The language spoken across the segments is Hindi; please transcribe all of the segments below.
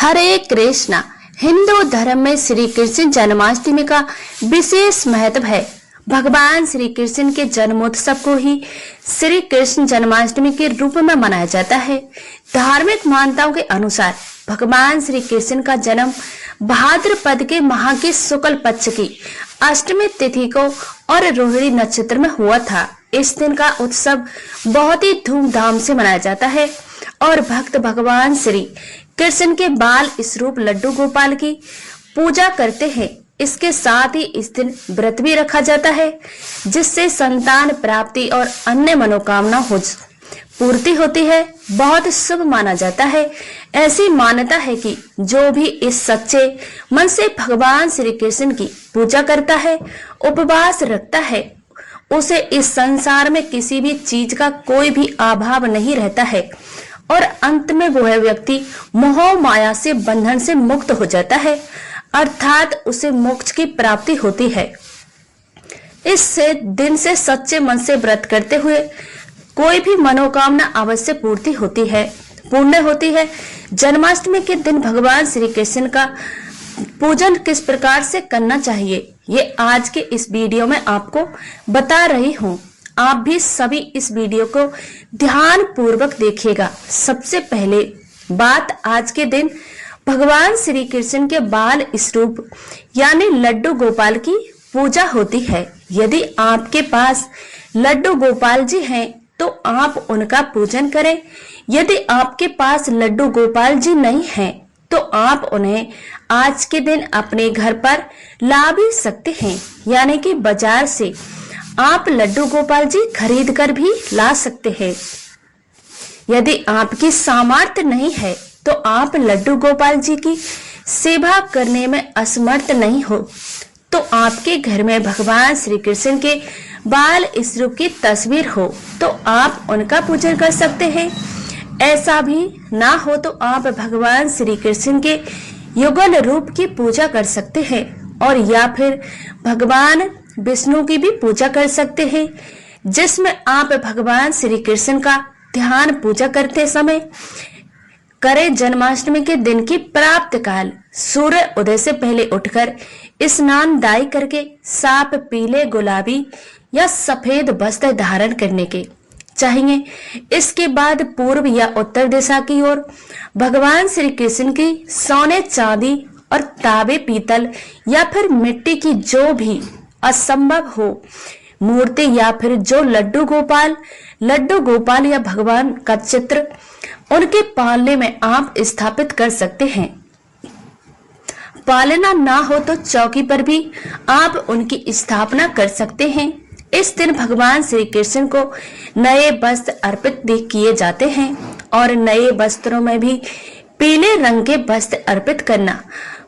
हरे कृष्णा। हिंदू धर्म में श्री कृष्ण जन्माष्टमी का विशेष महत्व है। भगवान श्री कृष्ण के जन्मोत्सव को ही श्री कृष्ण जन्माष्टमी के रूप में मनाया जाता है। धार्मिक मान्यताओं के अनुसार भगवान श्री कृष्ण का जन्म भाद्रपद के माह की शुक्ल पक्ष की अष्टमी तिथि को और रोहिणी नक्षत्र में हुआ था। इस दिन का उत्सव बहुत ही धूमधाम से मनाया जाता है और भक्त भगवान श्री कृष्ण के बाल स्वरूप लड्डू गोपाल की पूजा करते हैं। इसके साथ ही इस दिन व्रत भी रखा जाता है, जिससे संतान प्राप्ति और अन्य मनोकामना हो पूर्ति होती है। बहुत शुभ माना जाता है। ऐसी मान्यता है कि जो भी इस सच्चे मन से भगवान श्री कृष्ण की पूजा करता है, उपवास रखता है, उसे इस संसार में किसी भी चीज का कोई भी अभाव नहीं रहता है और अंत में वह व्यक्ति मोह माया से बंधन से मुक्त हो जाता है, अर्थात उसे मोक्ष की प्राप्ति होती है। इस दिन से सच्चे मन से व्रत करते हुए कोई भी मनोकामना अवश्य पूर्ण होती है। जन्माष्टमी के दिन भगवान श्री कृष्ण का पूजन किस प्रकार से करना चाहिए, ये आज के इस वीडियो में आपको बता रही हूँ। आप भी सभी इस वीडियो को ध्यान पूर्वक देखिएगा। सबसे पहले बात, आज के दिन भगवान श्री कृष्ण के बाल स्वरूप यानी लड्डू गोपाल की पूजा होती है। यदि आपके पास लड्डू गोपाल जी हैं तो आप उनका पूजन करें। यदि आपके पास लड्डू गोपाल जी नहीं हैं तो आप उन्हें आज के दिन अपने घर पर ला भी सकते हैं, यानी कि बाजार से आप लड्डू गोपाल जी खरीद कर भी ला सकते हैं। यदि आपकी सामर्थ्य नहीं है तो आप लड्डू गोपाल जी की सेवा करने में असमर्थ नहीं हो तो आपके घर में भगवान श्री कृष्ण के बाल स्वरूप की तस्वीर हो तो आप उनका पूजन कर सकते हैं। ऐसा भी ना हो तो आप भगवान श्री कृष्ण के युगल रूप की पूजा कर सकते हैं और या फिर भगवान विष्णु की भी पूजा कर सकते हैं, जिसमें आप भगवान श्री कृष्ण का ध्यान पूजा करते समय करें। जन्माष्टमी के दिन की प्राप्त काल सूर्य उदय से पहले उठकर स्नान दाई करके साफ पीले, गुलाबी या सफेद वस्त्र धारण करने के चाहिए। इसके बाद पूर्व या उत्तर दिशा की ओर भगवान श्री कृष्ण की सोने, चांदी और तांबे, पीतल या फिर मिट्टी की जो भी असंभव हो मूर्ति या फिर जो लड्डू गोपाल या भगवान का चित्र उनके पालने में आप स्थापित कर सकते हैं। पालना ना हो तो चौकी पर भी आप उनकी स्थापना कर सकते हैं। इस दिन भगवान श्री कृष्ण को नए वस्त्र अर्पित भी किए जाते हैं और नए वस्त्रों में भी पीले रंग के वस्त्र अर्पित करना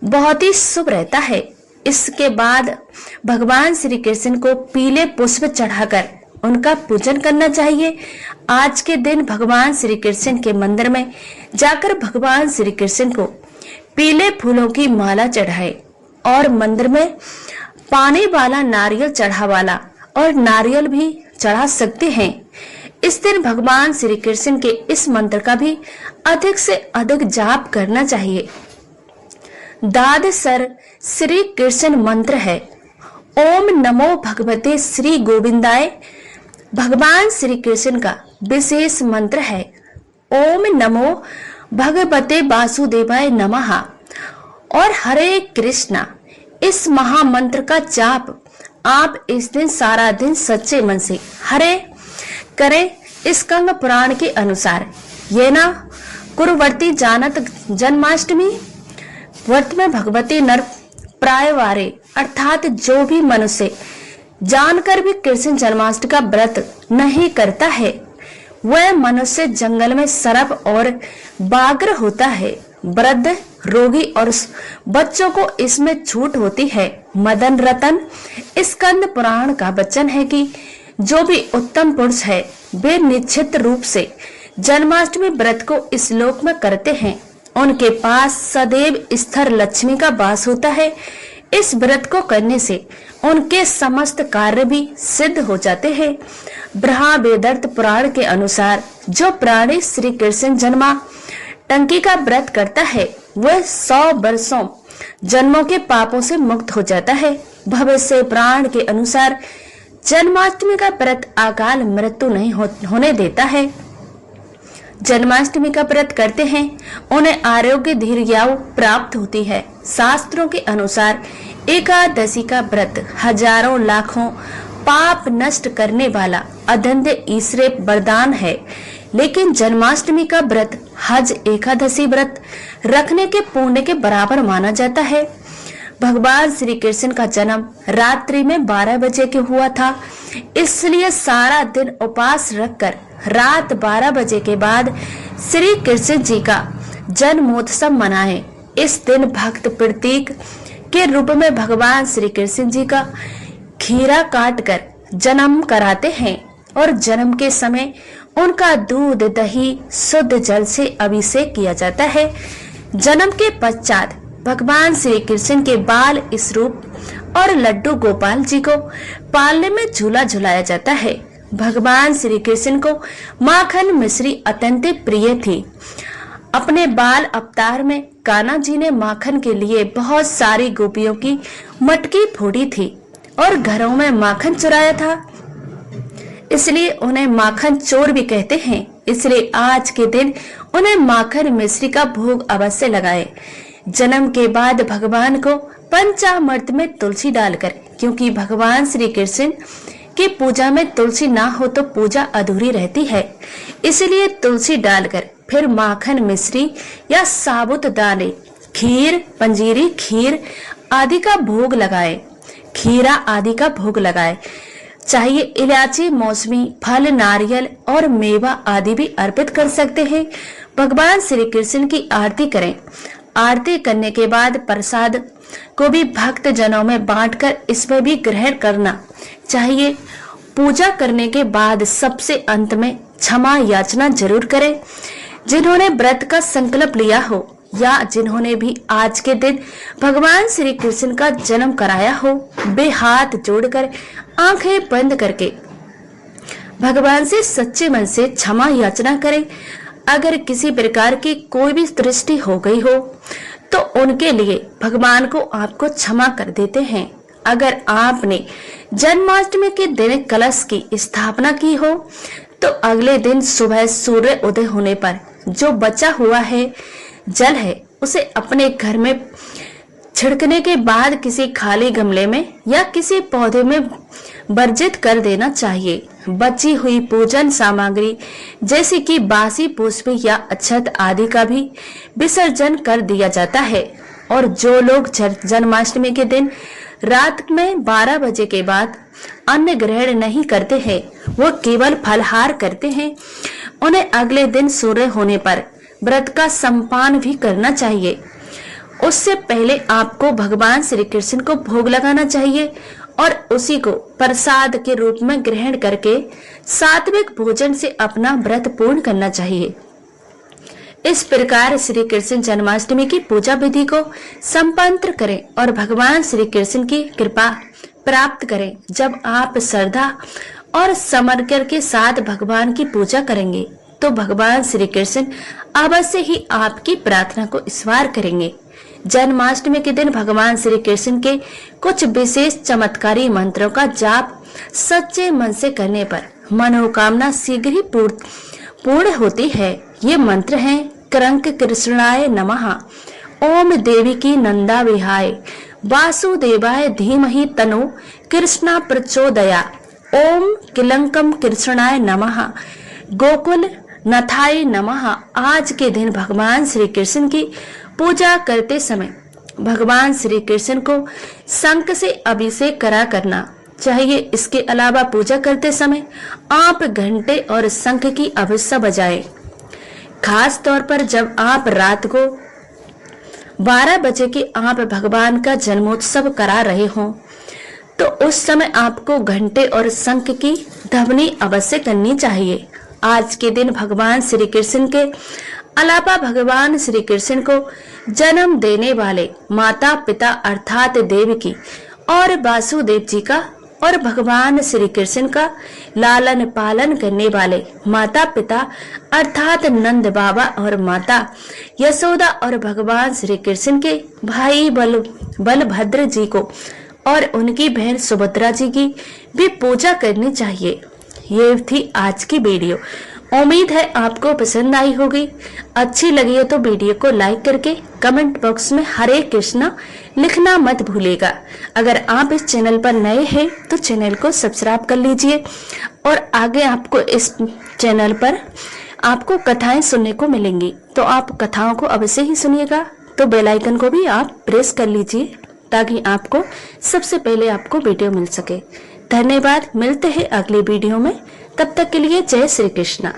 बहुत ही शुभ रहता है। इसके बाद भगवान श्री कृष्ण को पीले पुष्प चढ़ाकर उनका पूजन करना चाहिए। आज के दिन भगवान श्री कृष्ण के मंदिर में जाकर भगवान श्री कृष्ण को पीले फूलों की माला चढ़ाए और मंदिर में पानी वाला नारियल चढ़ावाला और नारियल भी चढ़ा सकते हैं। इस दिन भगवान श्री कृष्ण के इस मंत्र का भी अधिक से अधिक जाप करना चाहिए। द्वादश श्री कृष्ण मंत्र है ओम नमो भगवते श्री गोविंदाय। भगवान श्री कृष्ण का विशेष मंत्र है ओम नमो भगवते वासुदेवाय नमः और हरे कृष्णा। इस महामंत्र का जाप आप इस दिन सारा दिन सच्चे मन से हरे करें। स्कंद पुराण के अनुसार ये ना कुरुवर्ती जानत जन्माष्टमी व्रत में भगवती नर प्रायवारे, अर्थात जो भी मनुष्य जानकर भी कृष्ण जन्माष्टमी का व्रत नहीं करता है वह मनुष्य जंगल में सर्प और बाघ होता है। वृद्ध, रोगी और बच्चों को इसमें छूट होती है। मदन रतन स्कंद पुराण का वचन है कि जो भी उत्तम पुरुष है वे निश्चित रूप से जन्माष्टमी व्रत को इस लोक में करते हैं। उनके पास सदैव स्थिर लक्ष्मी का वास होता है। इस व्रत को करने से उनके समस्त कार्य भी सिद्ध हो जाते हैं। ब्रह्मा वेदर्थ पुराण के अनुसार जो प्राणी श्री कृष्ण जन्मा टंकी का व्रत करता है वह 100 वर्षों जन्मों के पापों से मुक्त हो जाता है। भविष्य पुराण के अनुसार जन्माष्टमी का व्रत अकाल मृत्यु नहीं होने देता है। जन्माष्टमी का व्रत करते हैं उन्हें आरोग्य धीर्यायु प्राप्त होती है। शास्त्रों के अनुसार एकादशी का व्रत हजारों लाखों पाप नष्ट करने वाला अद्वितीय ईश्वरीय वरदान है। लेकिन जन्माष्टमी का व्रत हज एकादशी व्रत रखने के पुण्य के बराबर माना जाता है। भगवान श्री कृष्ण का जन्म रात्रि में 12 बजे के हुआ था, इसलिए सारा दिन उपवास रखकर रात 12 बजे के बाद श्री कृष्ण जी का जन्मोत्सव मनाएं। इस दिन भक्त प्रतीक के रूप में भगवान श्री कृष्ण जी का खीरा काटकर जन्म कराते हैं और जन्म के समय उनका दूध दही शुद्ध जल से अभिषेक किया जाता है। जन्म के पश्चात भगवान श्री कृष्ण के बाल स्वरूप और लड्डू गोपाल जी को पालने में झूला झुलाया जाता है। भगवान श्री कृष्ण को माखन मिश्री अत्यंत प्रिय थी। अपने बाल अवतार में कान्हा जी ने माखन के लिए बहुत सारी गोपियों की मटकी फोड़ी थी और घरों में माखन चुराया था, इसलिए उन्हें माखन चोर भी कहते हैं। इसलिए आज के दिन उन्हें माखन मिश्री का भोग अवश्य लगाए। जन्म के बाद भगवान को पंचामृत में तुलसी डालकर, क्योंकि भगवान श्री कृष्ण की पूजा में तुलसी ना हो तो पूजा अधूरी रहती है, इसलिए तुलसी डालकर फिर माखन मिश्री या साबुत दाने खीर पंजीरी खीर आदि का भोग लगाए, खीरा आदि का भोग लगाए। चाहिए इलायची मौसमी फल नारियल और मेवा आदि भी अर्पित कर सकते हैं। भगवान श्री कृष्ण की आरती करें। आरती करने के बाद प्रसाद को भी भक्त जनों में बांटकर इसमें भी ग्रहण करना चाहिए। पूजा करने के बाद सबसे अंत में क्षमा याचना जरूर करें। जिन्होंने व्रत का संकल्प लिया हो या जिन्होंने भी आज के दिन भगवान श्री कृष्ण का जन्म कराया हो, वे हाथ जोड़कर आंखें बंद करके भगवान से सच्चे मन से क्षमा याचना करें। अगर किसी प्रकार की कोई भी दृष्टि हो गई हो तो उनके लिए भगवान को आपको क्षमा कर देते हैं। अगर आपने जन्माष्टमी के दिन कलश की स्थापना की हो तो अगले दिन सुबह सूर्य उदय होने पर जो बचा हुआ है जल है उसे अपने घर में छिड़कने के बाद किसी खाली गमले में या किसी पौधे में वर्जित कर देना चाहिए। बची हुई पूजन सामग्री जैसे कि बासी पुष्प या अक्षत आदि का भी विसर्जन कर दिया जाता है। और जो लोग जन्माष्टमी के दिन रात में 12 बजे के बाद अन्न ग्रहण नहीं करते हैं, वो केवल फलहार करते हैं, उन्हें अगले दिन सूर्य होने पर व्रत का संपान भी करना चाहिए। उससे पहले आपको भगवान श्री कृष्ण को भोग लगाना चाहिए और उसी को प्रसाद के रूप में ग्रहण करके सात्विक भोजन से अपना व्रत पूर्ण करना चाहिए। इस प्रकार श्री कृष्ण जन्माष्टमी की पूजा विधि को संपन्न करें और भगवान श्री कृष्ण की कृपा प्राप्त करें। जब आप श्रद्धा और समर्पण के साथ भगवान की पूजा करेंगे तो भगवान श्री कृष्ण अवश्य ही आपकी प्रार्थना को स्वीकार करेंगे। जन्माष्टमी के दिन भगवान श्री कृष्ण के कुछ विशेष चमत्कारी मंत्रों का जाप सच्चे मन से करने पर मनोकामना शीघ्र ही पूर्ण होती है। ये मंत्र हैं: कृंक कृष्णाय नमः, ओम देवी की नंदा विहाय, वासुदेवाय धीमहि तनो कृष्णा प्रचोदया, ओम किलंकम कृष्णाय नमः, गोकुल नथाय नमः। आज के दिन भगवान श्री कृष्ण की पूजा करते समय भगवान श्री कृष्ण को शंख से अभिषेक करा करना चाहिए। इसके अलावा पूजा करते समय आप घंटे और शंख की अवश्य बजाएं। खास तौर पर जब आप रात को 12 बजे के आप भगवान का जन्मोत्सव करा रहे हों तो उस समय आपको घंटे और शंख की ध्वनि अवश्य करनी चाहिए। आज के दिन भगवान श्री कृष्ण के अलावा भगवान श्री कृष्ण को जन्म देने वाले माता पिता अर्थात देवकी और वासुदेव जी का और भगवान श्री कृष्ण का लालन पालन करने वाले माता पिता अर्थात नंद बाबा और माता यशोदा और भगवान श्री कृष्ण के भाई बलभद्र जी को और उनकी बहन सुभद्रा जी की भी पूजा करनी चाहिए। ये थी आज की वीडियो। उम्मीद है आपको पसंद आई होगी। अच्छी लगी है तो वीडियो को लाइक करके कमेंट बॉक्स में हरे कृष्णा लिखना मत भूलिएगा। अगर आप इस चैनल पर नए हैं तो चैनल को सब्सक्राइब कर लीजिए और आगे आपको इस चैनल पर आपको कथाएं सुनने को मिलेंगी, तो आप कथाओं को अवश्य ही सुनिएगा। तो बेल आइकन को भी आप प्रेस कर लीजिए ताकि आपको सबसे पहले आपको वीडियो मिल सके। धन्यवाद। मिलते हैं अगली वीडियो में। तब तक के लिए जय श्री कृष्णा।